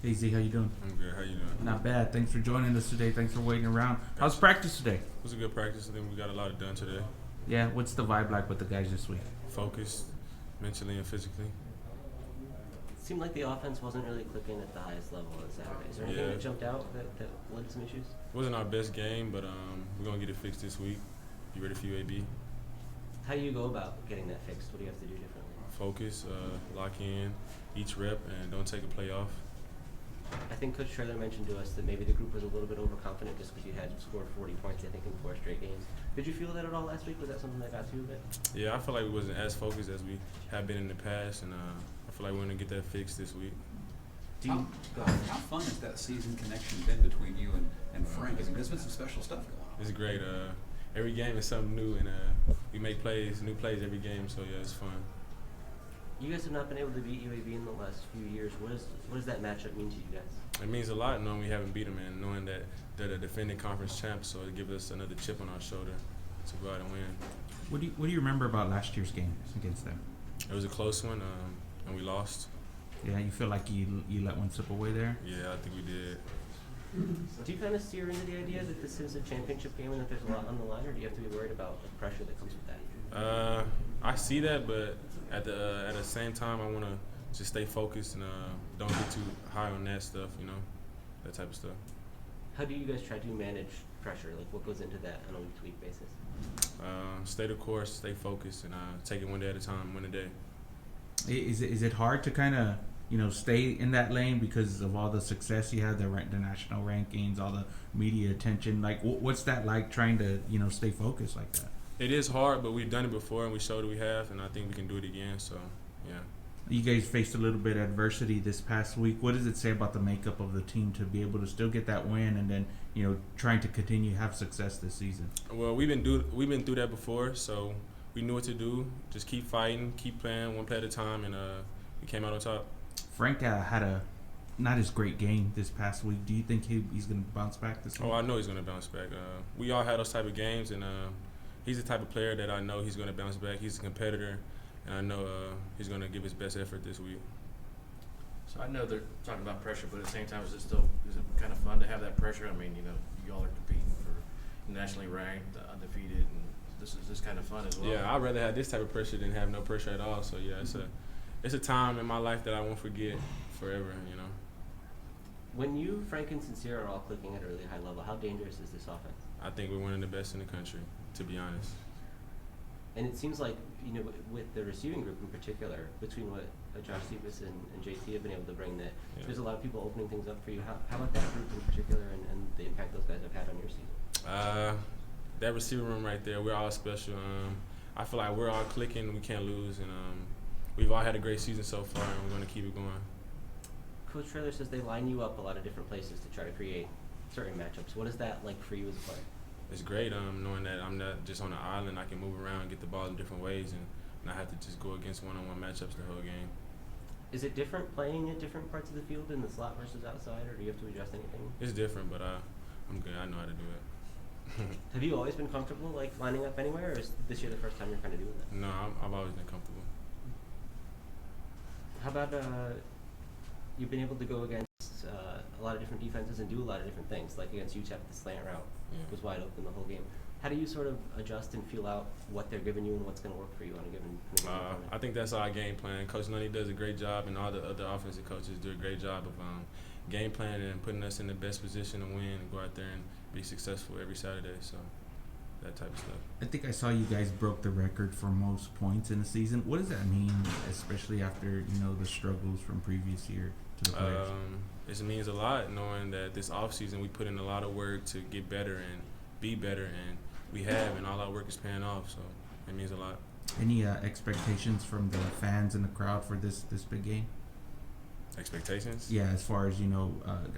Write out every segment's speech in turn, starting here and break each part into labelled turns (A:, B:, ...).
A: Hey Z, how you doing?
B: I'm good. How you doing?
A: Not bad. Thanks for joining us today. Thanks for waiting around. How's practice today?
B: It was a good practice. I think we got a lot done today.
A: Yeah, what's the vibe like with the guys this week?
B: Focused, mentally and physically.
C: It seemed like the offense wasn't really clicking at the highest level on Saturday. Is there anything that jumped out that led to some issues?
B: It wasn't our best game, but we're gonna get it fixed this week. Be ready for UAB.
C: How do you go about getting that fixed? What do you have to do differently?
B: Focus, lock in each rep, and don't take a play off.
C: I think Coach Traylor mentioned to us that maybe the group was a little bit overconfident just because you had scored 40 points, I think, in 4 straight games. Did you feel that at all last week? Was that something that got to you a bit?
B: Yeah, I feel like we wasn't as focused as we have been in the past, and I feel like we're gonna get that fixed this week.
D: How fun has that season connection been between you and Frank? I mean, there's been some special stuff going on.
B: It's great. Every game is something new, and we make new plays every game. So yeah, it's fun.
C: You guys have not been able to beat UAB in the last few years. What does that matchup mean to you guys?
B: It means a lot knowing we haven't beat them and knowing that they're the defending conference champs. So it gives us another chip on our shoulder to go out and win.
A: What do you remember about last year's game against them?
B: It was a close one, and we lost.
A: Yeah, you feel like you let one slip away there?
B: Yeah, I think we did.
C: Do you kind of steer into the idea that this is a championship game and that there's a lot on the line, or do you have to be worried about the pressure that comes with that?
B: I see that, but at the same time, I want to just stay focused and don't get too high on that stuff, that type of stuff.
C: How do you guys try to manage pressure? Like, what goes into that on a week-to-week basis?
B: Stay the course, stay focused, and take it one day at a time, win a day.
A: Is it hard to kind of stay in that lane because of all the success you had, the national rankings, all the media attention? Like, what's that like trying to stay focused like that?
B: It is hard, but we've done it before and we showed that we have, and I think we can do it again. So, yeah.
A: You guys faced a little bit of adversity this past week. What does it say about the makeup of the team to be able to still get that win and then trying to continue have success this season?
B: Well, we've been through that before, so we knew what to do. Just keep fighting, keep playing one play at a time, and we came out on top.
A: Frank had a not as great game this past week. Do you think he's going to bounce back this week?
B: Oh, I know he's going to bounce back. We all had those type of games, and he's the type of player that I know he's going to bounce back. He's a competitor, and I know he's going to give his best effort this week.
E: So I know they're talking about pressure, but at the same time, is it kind of fun to have that pressure? I mean, you all are competing for nationally ranked, undefeated, and this is kind of fun as well.
B: Yeah, I'd rather have this type of pressure than have no pressure at all. So yeah, it's a time in my life that I won't forget forever.
C: When you, Frank, and Sincere are all clicking at a really high level, how dangerous is this offense?
B: I think we're one of the best in the country, to be honest.
C: And it seems like, with the receiving group in particular, between what Josh Cephas and JT have been able to bring, that there's a lot of people opening things up for you. How about that group in particular and the impact those guys have had on your season?
B: That receiver room right there, we're all special. I feel like we're all clicking, we can't lose, and we've all had a great season so far, and we're going to keep it going.
C: Coach Traylor says they line you up a lot of different places to try to create certain matchups. What is that like for you as a player?
B: It's great knowing that I'm not just on the island. I can move around and get the ball in different ways and not have to just go against one-on-one matchups the whole game.
C: Is it different playing at different parts of the field in the slot versus outside, or do you have to adjust anything?
B: It's different, but I'm good. I know how to do it.
C: Have you always been comfortable lining up anywhere, or is this year the first time you're kind of doing that?
B: No, I've always been comfortable.
C: How about you've been able to go against a lot of different defenses and do a lot of different things, like against UTSA, the slant route was wide open the whole game. How do you sort of adjust and feel out what they're giving you and what's going to work for you on a given opponent?
B: I think that's our game plan. Coach Lundy does a great job, and all the other offensive coaches do a great job of game planning and putting us in the best position to win and go out there and be successful every Saturday. So that type of stuff.
A: I think I saw you guys broke the record for most points in the season. What does that mean, especially after the struggles from previous year to the players?
B: It means a lot knowing that this offseason we put in a lot of work to get better and be better, and we have, and all our work is paying off. So it means a lot.
A: Any expectations from the fans and the crowd for this big game?
B: Expectations?
A: Yeah, as far as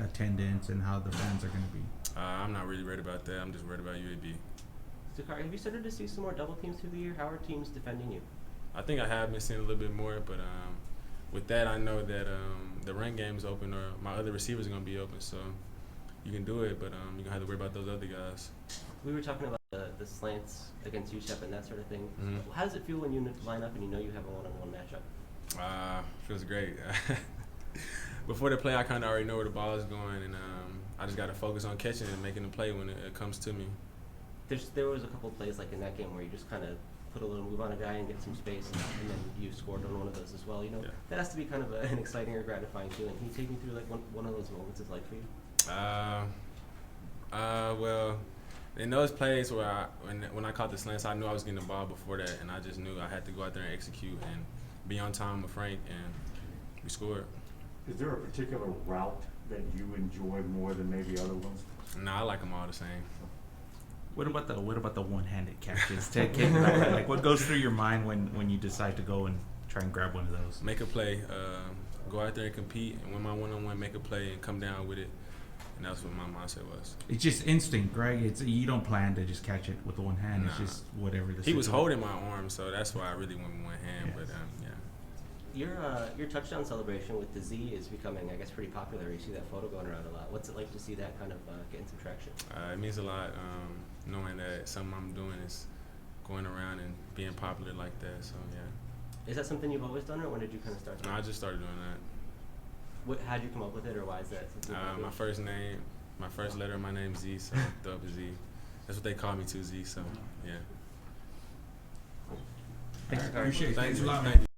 A: attendance and how the fans are going to be.
B: I'm not really worried about that. I'm just worried about UAB.
C: Zakhari, have you started to see some more double teams through the year? How are teams defending you?
B: I think I have been seeing a little bit more, but with that, I know that the run game is open, or my other receivers are going to be open, so you can do it, but you're going to have to worry about those other guys.
C: We were talking about the slants against UTSA and that sort of thing.
B: Mm-hmm.
C: How does it feel when you line up and you know you have a one-on-one matchup?
B: Feels great. before the play, I kind of already know where the ball is going, and I just got to focus on catching it and making the play when it comes to me.
C: There was a couple of plays like in that game where you just kind of put a little move on a guy and get some space, and then you scored on one of those as well. You know,
B: Yeah.
C: that has to be kind of an exciting or gratifying feeling. Can you take me through like one of those moments it's like for you?
B: Well, in those plays where when I caught the slants, I knew I was getting the ball before that, and I just knew I had to go out there and execute and be on time with Frank, and we scored.
F: Is there a particular route that you enjoy more than maybe other ones?
B: Nah, I like them all the same.
A: What about the one-handed catches? Take me back there. Like, what goes through your mind when you decide to go and try and grab one of those?
B: Make a play, go out there and compete, and win my one-on-one, make a play, and come down with it. And that's what my mindset was.
A: It's just instinct, right? You don't plan to just catch it with one hand. It's
B: Nah.
A: just whatever the
B: He was
A: situation.
B: holding my arm, so that's why I really went with one hand.
A: Yes.
B: But yeah.
C: Your touchdown celebration with the Z is becoming, I guess, pretty popular. You see that photo going around a lot. What's it like to see that kind of getting some traction?
B: It means a lot knowing that something I'm doing is going around and being popular like that. So yeah.
C: Is that something you've always done, or when did you kind of start?
B: No, I just started doing that.
C: How'd you come up with it, or why is that something?
B: My first name, my first letter of my name, Z, so throw up a Z. That's what they call me too, Z. So yeah.
C: Thanks, Zakhari.
A: Appreciate it.
B: Thanks
A: Thanks a lot,
B: man.
A: man.
B: Thank you.